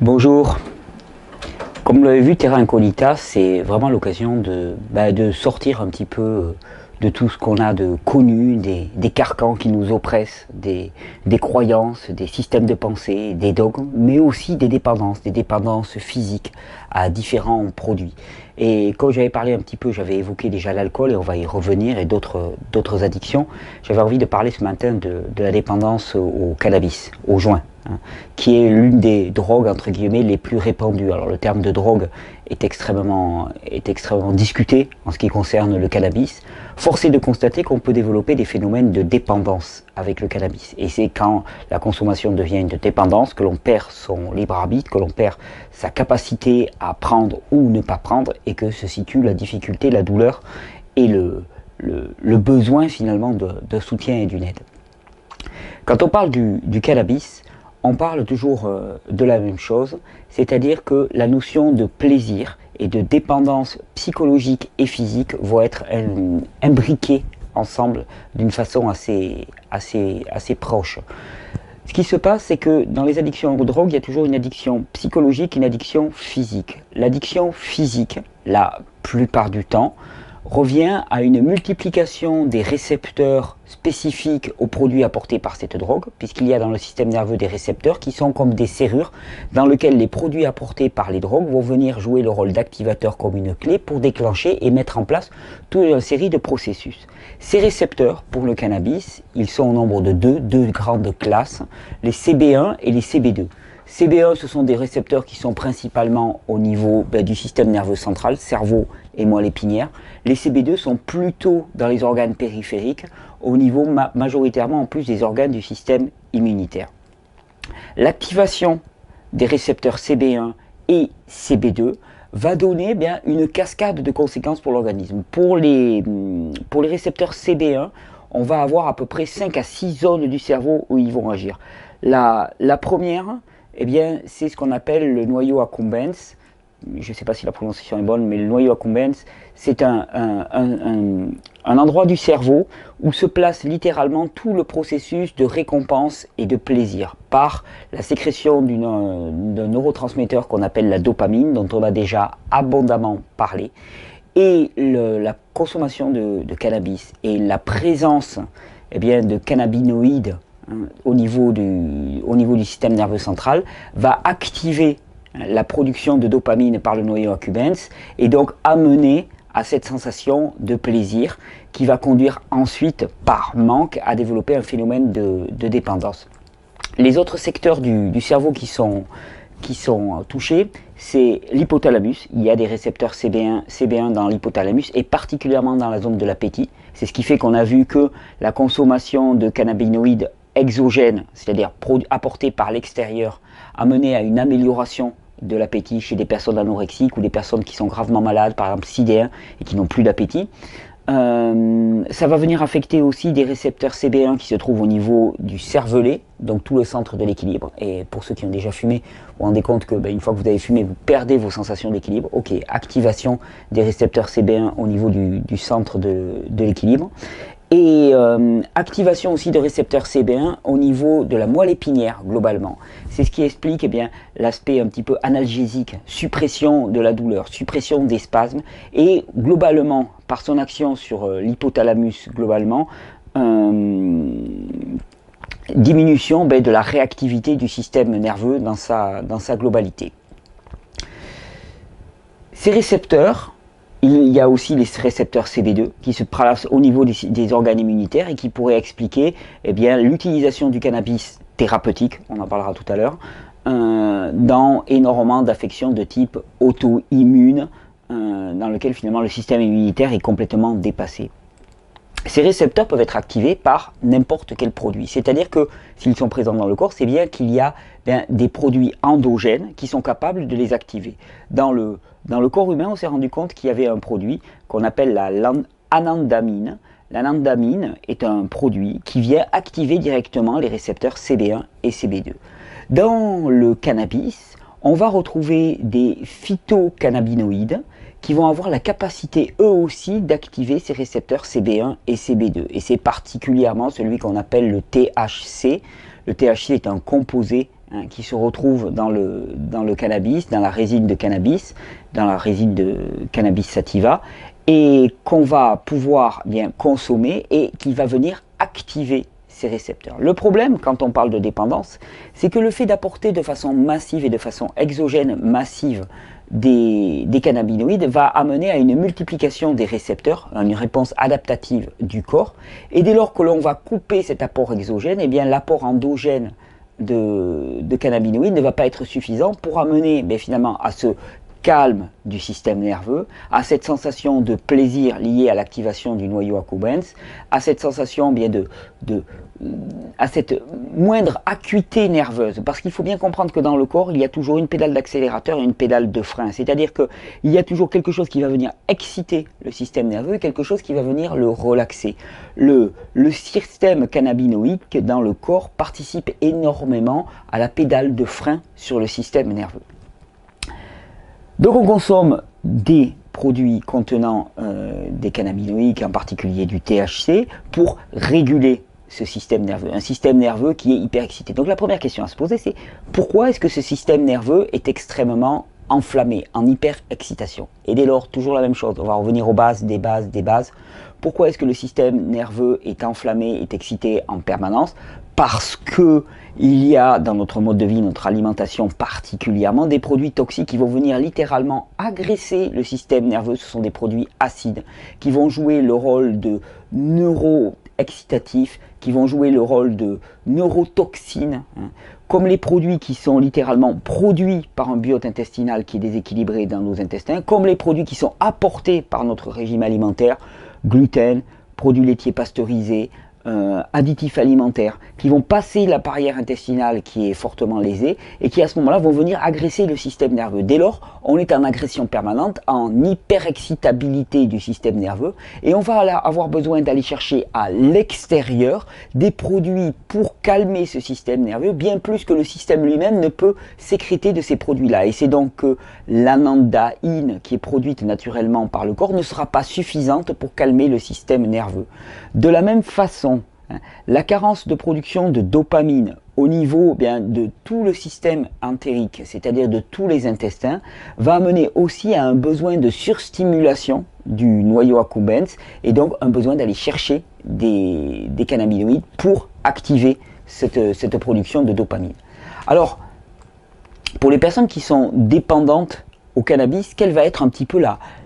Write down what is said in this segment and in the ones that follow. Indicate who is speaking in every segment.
Speaker 1: Bonjour. Comme vous l'avez vu, Terra Incognita, c'est vraiment l'occasion de sortir un petit peu de tout ce qu'on a de connu, des carcans qui nous oppressent, des croyances, des systèmes de pensée, des dogmes, mais aussi des dépendances physiques à différents produits. Et comme j'avais parlé un petit peu, j'avais évoqué déjà l'alcool et on va y revenir et d'autres addictions, j'avais envie de parler ce matin de la dépendance au cannabis, au joint, hein, qui est l'une des drogues entre guillemets les plus répandues. Alors le terme de drogue est extrêmement discuté en ce qui concerne le cannabis. Force est de constater qu'on peut développer des phénomènes de dépendance avec le cannabis. Et c'est quand la consommation devient une dépendance que l'on perd son libre arbitre, que l'on perd sa capacité à prendre ou ne pas prendre, et que se situe la difficulté, la douleur et le besoin finalement de soutien et d'une aide. Quand on parle du cannabis, on parle toujours de la même chose, c'est-à-dire que la notion de plaisir et de dépendance psychologique et physique vont être imbriquées ensemble d'une façon assez proche. Ce qui se passe, c'est que dans les addictions aux drogues, il y a toujours une addiction psychologique et une addiction physique. L'addiction physique, la plupart du temps, revient à une multiplication des récepteurs spécifiques aux produits apportés par cette drogue, puisqu'il y a dans le système nerveux des récepteurs qui sont comme des serrures dans lesquelles les produits apportés par les drogues vont venir jouer le rôle d'activateur comme une clé pour déclencher et mettre en place toute une série de processus. Ces récepteurs, pour le cannabis, ils sont au nombre de deux grandes classes, les CB1 et les CB2. CB1, ce sont des récepteurs qui sont principalement au niveau du système nerveux central, cerveau et moelle épinière. Les CB2 sont plutôt dans les organes périphériques, au niveau majoritairement en plus des organes du système immunitaire. L'activation des récepteurs CB1 et CB2 va donner une cascade de conséquences pour l'organisme. Pour les récepteurs CB1, on va avoir à peu près 5 à 6 zones du cerveau où ils vont agir. La première, c'est ce qu'on appelle le noyau accumbens. Je ne sais pas si la prononciation est bonne, mais le noyau accumbens, c'est un endroit du cerveau où se place littéralement tout le processus de récompense et de plaisir par la sécrétion d'un neurotransmetteur qu'on appelle la dopamine, dont on a déjà abondamment parlé. Et la consommation de cannabis et la présence de cannabinoïdes au niveau du système nerveux central va activer la production de dopamine par le noyau accumbens et donc amener à cette sensation de plaisir qui va conduire ensuite, par manque, à développer un phénomène de dépendance. Les autres secteurs du cerveau qui sont touchés, c'est l'hypothalamus. Il y a des récepteurs CB1 dans l'hypothalamus et particulièrement dans la zone de l'appétit. C'est ce qui fait qu'on a vu que la consommation de cannabinoïdes exogènes, c'est-à-dire apportés par l'extérieur, a mené à une amélioration de l'appétit chez des personnes anorexiques ou des personnes qui sont gravement malades, par exemple sidéens, et qui n'ont plus d'appétit. Ça va venir affecter aussi des récepteurs CB1 qui se trouvent au niveau du cervelet, donc tout le centre de l'équilibre. Et pour ceux qui ont déjà fumé, vous vous rendez compte que une fois que vous avez fumé, vous perdez vos sensations d'équilibre. Ok, activation des récepteurs CB1 au niveau du centre de l'équilibre. Et activation aussi de récepteurs CB1 au niveau de la moelle épinière globalement. C'est ce qui explique l'aspect un petit peu analgésique, suppression de la douleur, suppression des spasmes et globalement par son action sur l'hypothalamus globalement, diminution de la réactivité du système nerveux dans sa globalité. Ces récepteurs, il y a aussi les récepteurs CB2 qui se placent au niveau des organes immunitaires et qui pourraient expliquer l'utilisation du cannabis thérapeutique, on en parlera tout à l'heure, dans énormément d'affections de type auto-immune, dans lequel finalement le système immunitaire est complètement dépassé. Ces récepteurs peuvent être activés par n'importe quel produit, c'est-à-dire que s'ils sont présents dans le corps, c'est bien qu'il y a des produits endogènes qui sont capables de les activer. Dans le corps humain, on s'est rendu compte qu'il y avait un produit qu'on appelle l'anandamine. L'anandamine est un produit qui vient activer directement les récepteurs CB1 et CB2. Dans le cannabis, on va retrouver des phytocannabinoïdes qui vont avoir la capacité eux aussi d'activer ces récepteurs CB1 et CB2. Et c'est particulièrement celui qu'on appelle le THC. Le THC est un composé hein, qui se retrouvent dans le cannabis, dans la résine de cannabis, dans la résine de cannabis sativa, et qu'on va pouvoir bien consommer et qui va venir activer ces récepteurs. Le problème, quand on parle de dépendance, c'est que le fait d'apporter de façon massive et de façon exogène massive des cannabinoïdes va amener à une multiplication des récepteurs, à une réponse adaptative du corps. Et dès lors que l'on va couper cet apport exogène, eh bien l'apport endogène de cannabinoïdes ne va pas être suffisant pour amener finalement à ce calme du système nerveux, à cette sensation de plaisir liée à l'activation du noyau accumbens, à cette sensation à cette moindre acuité nerveuse, parce qu'il faut bien comprendre que dans le corps, il y a toujours une pédale d'accélérateur et une pédale de frein, c'est-à-dire qu'il y a toujours quelque chose qui va venir exciter le système nerveux et quelque chose qui va venir le relaxer. Le système cannabinoïque dans le corps participe énormément à la pédale de frein sur le système nerveux. Donc on consomme des produits contenant des cannabinoïdes, en particulier du THC, pour réguler ce système nerveux, un système nerveux qui est hyper excité. Donc la première question à se poser, c'est pourquoi est-ce que ce système nerveux est extrêmement enflammé, en hyper-excitation? Et dès lors, toujours la même chose, on va revenir aux bases, des bases, des bases. Pourquoi est-ce que le système nerveux est enflammé, est excité en permanence? Parce que il y a dans notre mode de vie, notre alimentation particulièrement, des produits toxiques qui vont venir littéralement agresser le système nerveux. Ce sont des produits acides qui vont jouer le rôle de neuroexcitatifs, qui vont jouer le rôle de neurotoxines, hein, comme les produits qui sont littéralement produits par un biote intestinal qui est déséquilibré dans nos intestins, comme les produits qui sont apportés par notre régime alimentaire, gluten, produits laitiers pasteurisés, additifs alimentaires, qui vont passer la barrière intestinale qui est fortement lésée et qui à ce moment-là vont venir agresser le système nerveux. Dès lors, on est en agression permanente, en hyperexcitabilité du système nerveux et on va avoir besoin d'aller chercher à l'extérieur des produits pour calmer ce système nerveux, bien plus que le système lui-même ne peut sécréter de ces produits-là. Et c'est donc que l'anandine qui est produite naturellement par le corps ne sera pas suffisante pour calmer le système nerveux. De la même façon, la carence de production de dopamine au niveau de tout le système entérique, c'est-à-dire de tous les intestins, va amener aussi à un besoin de surstimulation du noyau accumbens et donc un besoin d'aller chercher des cannabinoïdes pour activer cette production de dopamine. Alors, pour les personnes qui sont dépendantes au cannabis, quelle va être un petit peu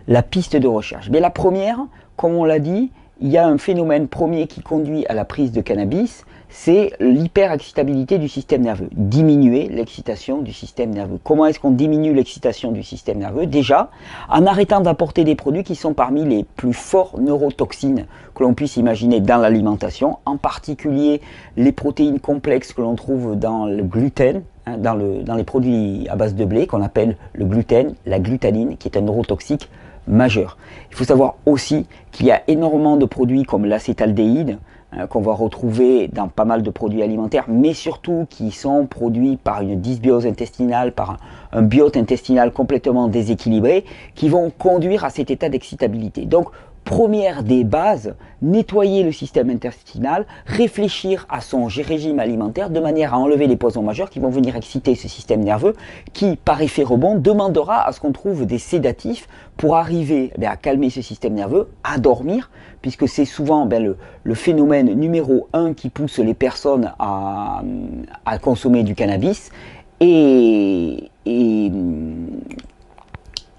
Speaker 1: la piste de recherche? La première, comme on l'a dit, il y a un phénomène premier qui conduit à la prise de cannabis, c'est l'hyperexcitabilité du système nerveux. Diminuer l'excitation du système nerveux. Comment est-ce qu'on diminue l'excitation du système nerveux? Déjà, en arrêtant d'apporter des produits qui sont parmi les plus forts neurotoxines que l'on puisse imaginer dans l'alimentation, en particulier les protéines complexes que l'on trouve dans le gluten, dans les produits à base de blé, qu'on appelle le gluten, la glutamine, qui est un neurotoxique majeur. Il faut savoir aussi qu'il y a énormément de produits comme l'acétaldéhyde qu'on va retrouver dans pas mal de produits alimentaires, mais surtout qui sont produits par une dysbiose intestinale, par un biote intestinal complètement déséquilibré, qui vont conduire à cet état d'excitabilité. Donc, première des bases, nettoyer le système intestinal, réfléchir à son régime alimentaire de manière à enlever les poisons majeurs qui vont venir exciter ce système nerveux qui, par effet rebond, demandera à ce qu'on trouve des sédatifs pour arriver à calmer ce système nerveux, à dormir, puisque c'est souvent le phénomène numéro 1 qui pousse les personnes à consommer du cannabis et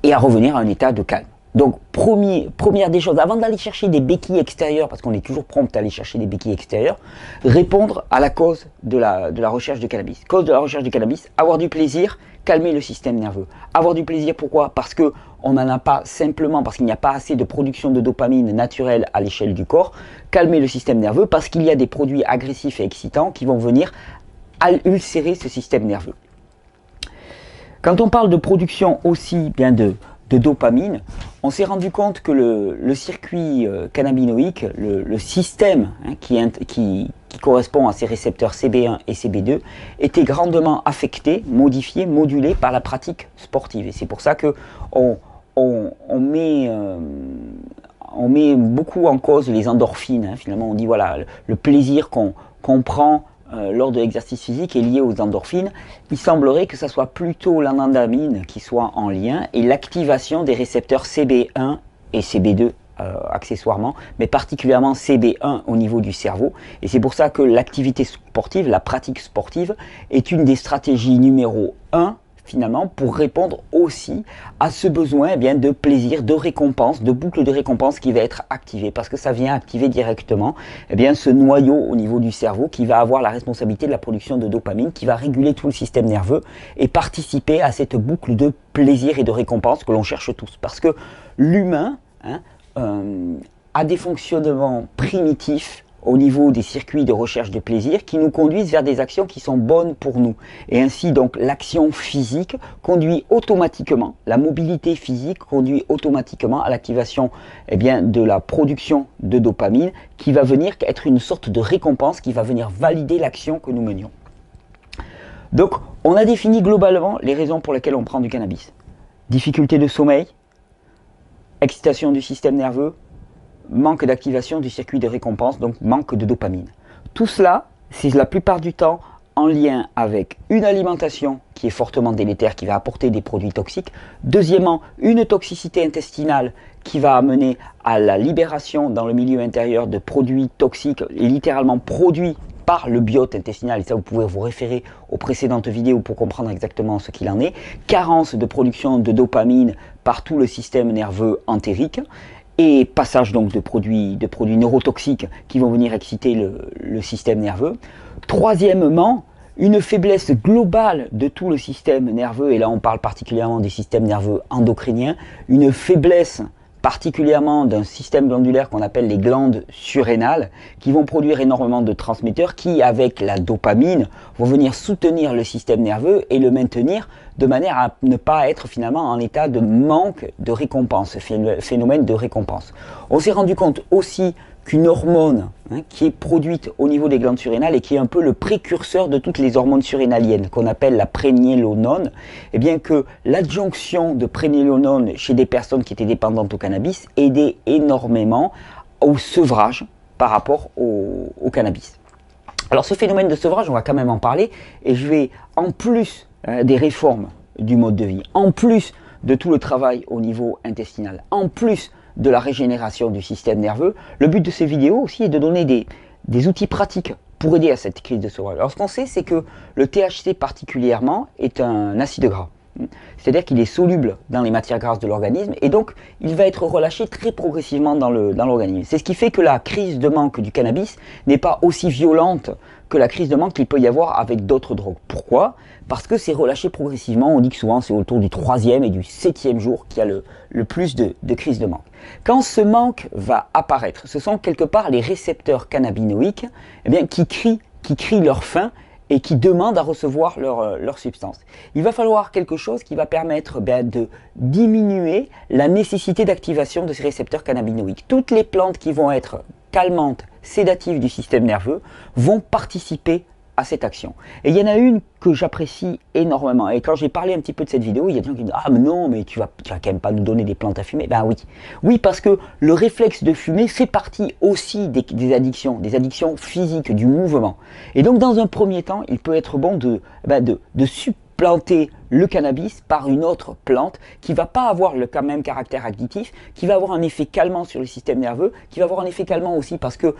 Speaker 1: à revenir à un état de calme. Donc, première des choses, avant d'aller chercher des béquilles extérieures, parce qu'on est toujours prompt à aller chercher des béquilles extérieures, répondre à la cause de la recherche de cannabis. Cause de la recherche de cannabis, avoir du plaisir, calmer le système nerveux. Avoir du plaisir, pourquoi? Parce qu'on n'en a pas simplement, parce qu'il n'y a pas assez de production de dopamine naturelle à l'échelle du corps. Calmer le système nerveux, parce qu'il y a des produits agressifs et excitants qui vont venir ulcérer ce système nerveux. Quand on parle de production aussi de dopamine, on s'est rendu compte que le circuit cannabinoïque, le système qui correspond à ces récepteurs CB1 et CB2, était grandement affecté, modifié, modulé par la pratique sportive. Et c'est pour ça qu'on met beaucoup en cause les endorphines. Finalement, on dit voilà, le plaisir qu'on prend lors de l'exercice physique est lié aux endorphines. Il semblerait que ce soit plutôt l'anandamine qui soit en lien et l'activation des récepteurs CB1 et CB2 accessoirement, mais particulièrement CB1 au niveau du cerveau. Et c'est pour ça que l'activité sportive, la pratique sportive, est une des stratégies numéro 1 finalement pour répondre aussi à ce besoin de plaisir, de récompense, de boucle de récompense qui va être activée parce que ça vient activer directement ce noyau au niveau du cerveau qui va avoir la responsabilité de la production de dopamine, qui va réguler tout le système nerveux et participer à cette boucle de plaisir et de récompense que l'on cherche tous. Parce que l'humain a des fonctionnements primitifs au niveau des circuits de recherche de plaisir qui nous conduisent vers des actions qui sont bonnes pour nous. Et ainsi donc l'action physique conduit automatiquement, la mobilité physique conduit automatiquement à l'activation de la production de dopamine qui va venir être une sorte de récompense qui va venir valider l'action que nous menions. Donc on a défini globalement les raisons pour lesquelles on prend du cannabis. Difficulté de sommeil, excitation du système nerveux, manque d'activation du circuit de récompense, donc manque de dopamine. Tout cela, c'est la plupart du temps en lien avec une alimentation qui est fortement délétère, qui va apporter des produits toxiques. Deuxièmement, une toxicité intestinale qui va amener à la libération dans le milieu intérieur de produits toxiques, et littéralement produits par le biote intestinal, et ça vous pouvez vous référer aux précédentes vidéos pour comprendre exactement ce qu'il en est. Carence de production de dopamine par tout le système nerveux entérique, et passage donc de produits neurotoxiques qui vont venir exciter le système nerveux. Troisièmement, une faiblesse globale de tout le système nerveux, et là on parle particulièrement des systèmes nerveux endocriniens, une faiblesse particulièrement d'un système glandulaire qu'on appelle les glandes surrénales, qui vont produire énormément de transmetteurs qui, avec la dopamine, vont venir soutenir le système nerveux et le maintenir de manière à ne pas être finalement en état de manque de récompense, phénomène de récompense. On s'est rendu compte aussi qu'une hormone qui est produite au niveau des glandes surrénales et qui est un peu le précurseur de toutes les hormones surrénaliennes qu'on appelle la prégnénolone, et bien que l'adjonction de prégnénolone chez des personnes qui étaient dépendantes au cannabis aidait énormément au sevrage par rapport au cannabis. Alors ce phénomène de sevrage, on va quand même en parler et je vais, en plus des réformes du mode de vie, en plus de tout le travail au niveau intestinal, en plus de la régénération du système nerveux, le but de ces vidéos aussi est de donner des outils pratiques pour aider à cette crise de sevrage. Alors ce qu'on sait, c'est que le THC particulièrement est un acide gras. C'est-à-dire qu'il est soluble dans les matières grasses de l'organisme et donc il va être relâché très progressivement dans l'organisme. C'est ce qui fait que la crise de manque du cannabis n'est pas aussi violente que la crise de manque qu'il peut y avoir avec d'autres drogues. Pourquoi? Parce que c'est relâché progressivement. On dit que souvent c'est autour du 3e et du 7e jour qu'il y a le plus de crise de manque. Quand ce manque va apparaître, ce sont quelque part les récepteurs cannabinoïques qui crient leur faim et qui demandent à recevoir leur substance. Il va falloir quelque chose qui va permettre de diminuer la nécessité d'activation de ces récepteurs cannabinoïques. Toutes les plantes qui vont être calmantes, sédatives du système nerveux vont participer à cette action. Et il y en a une que j'apprécie énormément. Et quand j'ai parlé un petit peu de cette vidéo, il y a des gens qui me disent « Ah mais non, mais tu vas quand même pas nous donner des plantes à fumer ». Ben oui. Oui, parce que le réflexe de fumer fait partie aussi des addictions physiques, du mouvement. Et donc dans un premier temps, il peut être bon de supplanter le cannabis par une autre plante qui va pas avoir le même caractère additif, qui va avoir un effet calmant sur le système nerveux, qui va avoir un effet calmant aussi parce que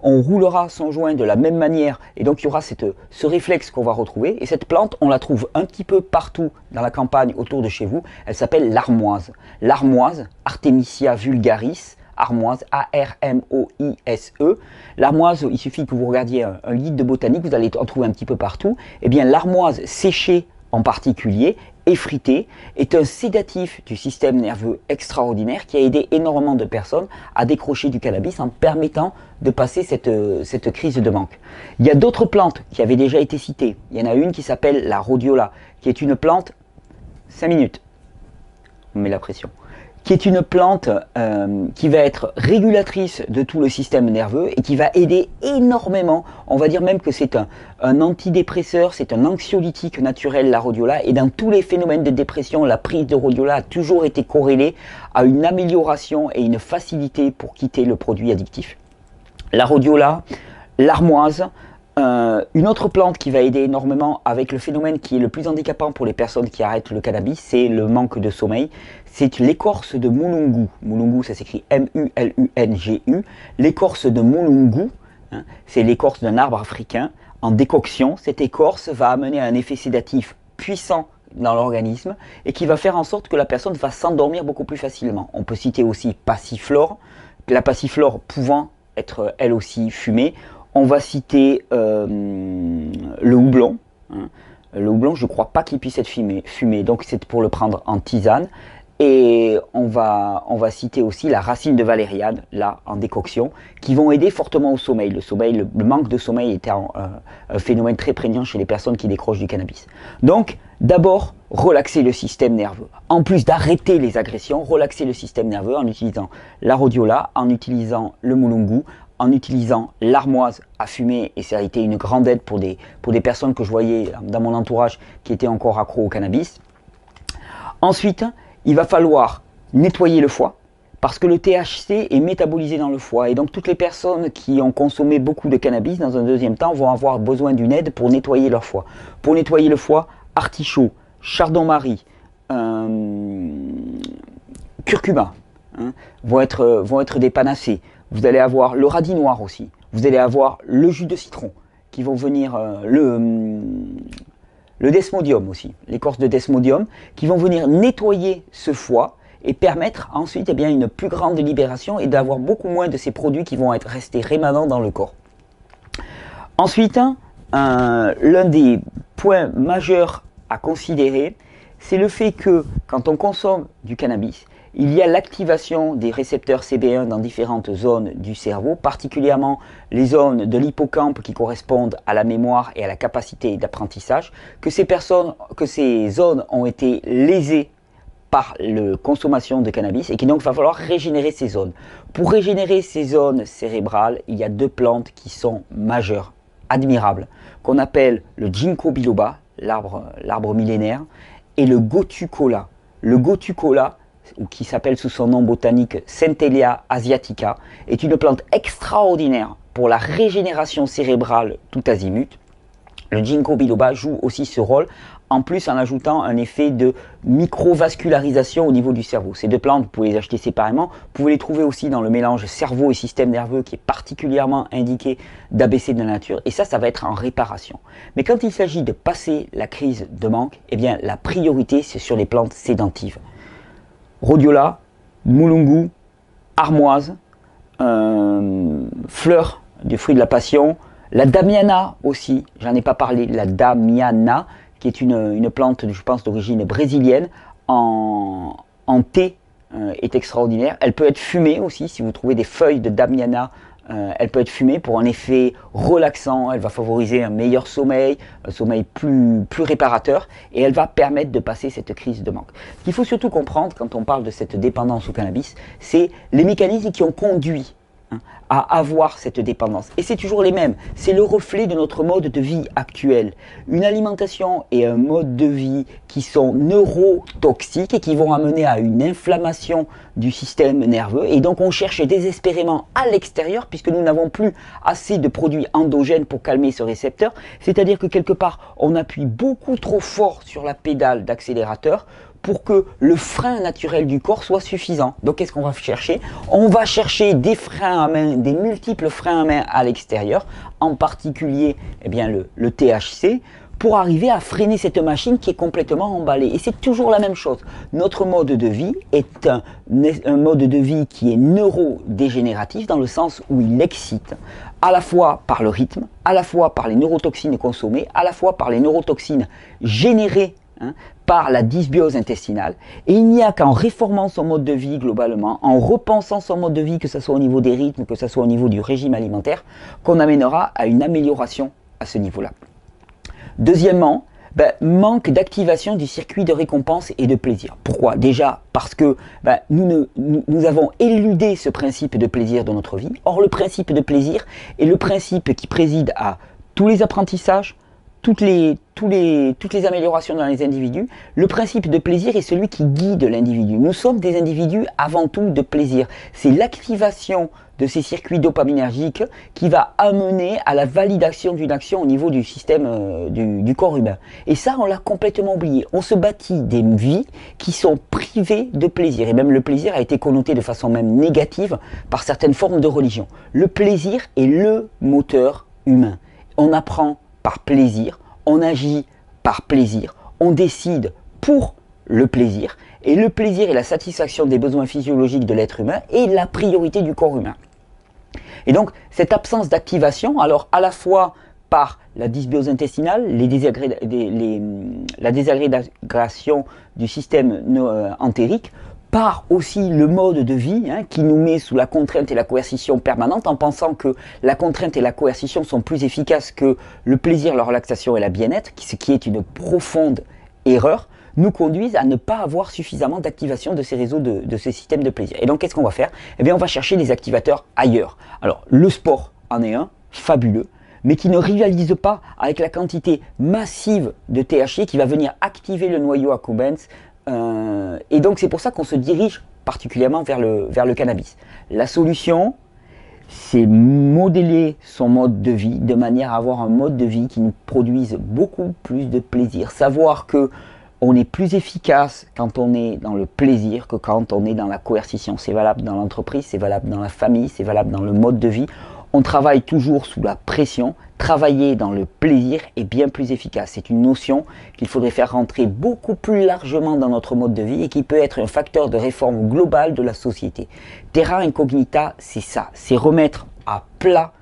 Speaker 1: on roulera son joint de la même manière et donc il y aura ce réflexe qu'on va retrouver. Et cette plante, on la trouve un petit peu partout dans la campagne autour de chez vous. Elle s'appelle l'armoise. L'armoise, Artemisia vulgaris, armoise, A-R-M-O-I-S-E. L'armoise, il suffit que vous regardiez un guide de botanique, vous allez en trouver un petit peu partout. Eh bien, l'armoise séchée en particulier, effritée, est un sédatif du système nerveux extraordinaire qui a aidé énormément de personnes à décrocher du cannabis en permettant de passer cette crise de manque. Il y a d'autres plantes qui avaient déjà été citées. Il y en a une qui s'appelle la rhodiola, qui est une plante, 5 minutes, on met la pression, qui est une plante qui va être régulatrice de tout le système nerveux et qui va aider énormément. On va dire même que c'est un antidépresseur, c'est un anxiolytique naturel, la rhodiola. Et dans tous les phénomènes de dépression, la prise de rhodiola a toujours été corrélée à une amélioration et une facilité pour quitter le produit addictif. La rhodiola, l'armoise, Une autre plante qui va aider énormément avec le phénomène qui est le plus handicapant pour les personnes qui arrêtent le cannabis, c'est le manque de sommeil. C'est l'écorce de mulungu. Mulungu, ça s'écrit M-U-L-U-N-G-U. L'écorce de mulungu, hein, c'est l'écorce d'un arbre africain en décoction. Cette écorce va amener un effet sédatif puissant dans l'organisme et qui va faire en sorte que la personne va s'endormir beaucoup plus facilement. On peut citer aussi passiflore, la passiflore pouvant être elle aussi fumée. On va citer le houblon. Hein. Le houblon, je ne crois pas qu'il puisse être fumé, donc c'est pour le prendre en tisane. Et on va citer aussi la racine de valériane, là, en décoction, qui vont aider fortement au sommeil. Le manque de sommeil est un phénomène très prégnant chez les personnes qui décrochent du cannabis. Donc, d'abord, relaxer le système nerveux. En plus d'arrêter les agressions, relaxer le système nerveux en utilisant la rhodiola, en utilisant le mulungu, en utilisant l'armoise à fumer, et ça a été une grande aide pour des personnes que je voyais dans mon entourage qui étaient encore accros au cannabis. Ensuite, il va falloir nettoyer le foie, parce que le THC est métabolisé dans le foie, et donc toutes les personnes qui ont consommé beaucoup de cannabis, dans un deuxième temps, vont avoir besoin d'une aide pour nettoyer leur foie. Pour nettoyer le foie, artichaut, chardon-marie, curcuma, hein, vont être des panacées. Vous allez avoir le radis noir aussi. Vous allez avoir le jus de citron qui vont venir, le desmodium aussi, l'écorce de desmodium, qui vont venir nettoyer ce foie et permettre ensuite une plus grande libération et d'avoir beaucoup moins de ces produits qui vont être restés rémanents dans le corps. Ensuite, l'un des points majeurs à considérer, c'est le fait que quand on consomme du cannabis, il y a l'activation des récepteurs CB1 dans différentes zones du cerveau, particulièrement les zones de l'hippocampe qui correspondent à la mémoire et à la capacité d'apprentissage, que ces zones ont été lésées par la consommation de cannabis et qu'il donc va falloir régénérer ces zones. Pour régénérer ces zones cérébrales, il y a deux plantes qui sont majeures, admirables, qu'on appelle le ginkgo biloba, l'arbre millénaire, et le gotu kola. Le gotu kola, ou qui s'appelle sous son nom botanique Centellia asiatica, est une plante extraordinaire pour la régénération cérébrale tout azimut. Le ginkgo biloba joue aussi ce rôle, en plus en ajoutant un effet de microvascularisation au niveau du cerveau. Ces deux plantes, vous pouvez les acheter séparément, vous pouvez les trouver aussi dans le mélange cerveau et système nerveux qui est particulièrement indiqué d'ABC de la nature, et ça va être en réparation. Mais quand il s'agit de passer la crise de manque, eh bien la priorité c'est sur les plantes sédentives. Rhodiola, mulungu, armoise, fleur du fruit de la passion, la damiana aussi, j'en ai pas parlé, la damiana, qui est une plante, je pense, d'origine brésilienne, en thé, est extraordinaire. Elle peut être fumée aussi, si vous trouvez des feuilles de damiana, elle peut être fumée pour un effet relaxant, elle va favoriser un meilleur sommeil, un sommeil plus réparateur, et elle va permettre de passer cette crise de manque. Ce qu'il faut surtout comprendre quand on parle de cette dépendance au cannabis, c'est les mécanismes qui ont conduit à avoir cette dépendance. Et c'est toujours les mêmes. C'est le reflet de notre mode de vie actuel. Une alimentation et un mode de vie qui sont neurotoxiques et qui vont amener à une inflammation du système nerveux. Et donc on cherche désespérément à l'extérieur puisque nous n'avons plus assez de produits endogènes pour calmer ce récepteur. C'est-à-dire que quelque part, on appuie beaucoup trop fort sur la pédale d'accélérateur pour que le frein naturel du corps soit suffisant. Donc qu'est-ce qu'on va chercher? On va chercher des freins à main, des multiples freins à main à l'extérieur, en particulier le THC, pour arriver à freiner cette machine qui est complètement emballée. Et c'est toujours la même chose. Notre mode de vie est un mode de vie qui est neurodégénératif dans le sens où il excite à la fois par le rythme, à la fois par les neurotoxines consommées, à la fois par les neurotoxines générées par la dysbiose intestinale, et il n'y a qu'en réformant son mode de vie globalement, en repensant son mode de vie, que ce soit au niveau des rythmes, que ce soit au niveau du régime alimentaire, qu'on amènera à une amélioration à ce niveau-là. Deuxièmement, manque d'activation du circuit de récompense et de plaisir. Pourquoi? Déjà parce que nous avons éludé ce principe de plaisir dans notre vie. Or le principe de plaisir est le principe qui préside à tous les apprentissages, toutes les améliorations dans les individus, le principe de plaisir est celui qui guide l'individu. Nous sommes des individus avant tout de plaisir. C'est l'activation de ces circuits dopaminergiques qui va amener à la validation d'une action au niveau du système du corps humain. Et ça, on l'a complètement oublié. On se bâtit des vies qui sont privées de plaisir. Et même le plaisir a été connoté de façon même négative par certaines formes de religion. Le plaisir est le moteur humain. On apprend par plaisir, on agit par plaisir, on décide pour le plaisir. Et le plaisir et la satisfaction des besoins physiologiques de l'être humain est la priorité du corps humain. Et donc, cette absence d'activation, alors à la fois par la dysbiose intestinale, la désagrégation du système entérique, par aussi le mode de vie qui nous met sous la contrainte et la coercition permanente en pensant que la contrainte et la coercition sont plus efficaces que le plaisir, la relaxation et la bien-être, ce qui est une profonde erreur, nous conduisent à ne pas avoir suffisamment d'activation de ces réseaux, de ces systèmes de plaisir. Et donc, qu'est-ce qu'on va faire? Eh bien, on va chercher des activateurs ailleurs. Alors, le sport en est un, fabuleux, mais qui ne rivalise pas avec la quantité massive de THC qui va venir activer le noyau accumbens. Et donc, c'est pour ça qu'on se dirige particulièrement vers le cannabis. La solution, c'est modeler son mode de vie de manière à avoir un mode de vie qui nous produise beaucoup plus de plaisir. Savoir que on est plus efficace quand on est dans le plaisir que quand on est dans la coercition. C'est valable dans l'entreprise, c'est valable dans la famille, c'est valable dans le mode de vie. On travaille toujours sous la pression. Travailler dans le plaisir est bien plus efficace. C'est une notion qu'il faudrait faire rentrer beaucoup plus largement dans notre mode de vie et qui peut être un facteur de réforme globale de la société. Terra Incognita, c'est ça. C'est remettre à plat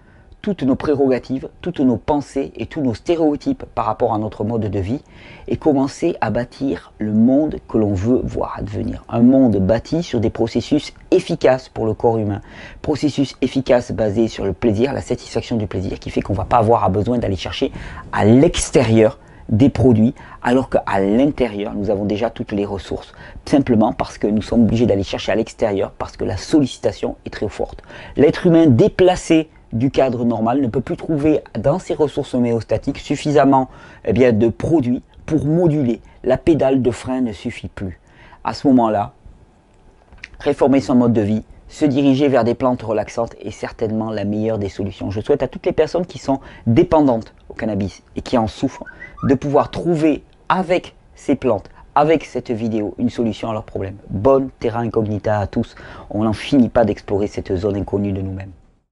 Speaker 1: toutes nos prérogatives, toutes nos pensées et tous nos stéréotypes par rapport à notre mode de vie et commencer à bâtir le monde que l'on veut voir advenir. Un monde bâti sur des processus efficaces pour le corps humain. Processus efficaces basés sur le plaisir, la satisfaction du plaisir qui fait qu'on ne va pas avoir besoin d'aller chercher à l'extérieur des produits alors qu'à l'intérieur nous avons déjà toutes les ressources simplement parce que nous sommes obligés d'aller chercher à l'extérieur parce que la sollicitation est très forte. L'être humain déplacé du cadre normal ne peut plus trouver dans ses ressources homéostatiques suffisamment de produits pour moduler. La pédale de frein ne suffit plus. À ce moment-là, réformer son mode de vie, se diriger vers des plantes relaxantes est certainement la meilleure des solutions. Je souhaite à toutes les personnes qui sont dépendantes au cannabis et qui en souffrent de pouvoir trouver avec ces plantes, avec cette vidéo, une solution à leurs problèmes. Bonne Terra Incognita à tous. On n'en finit pas d'explorer cette zone inconnue de nous-mêmes.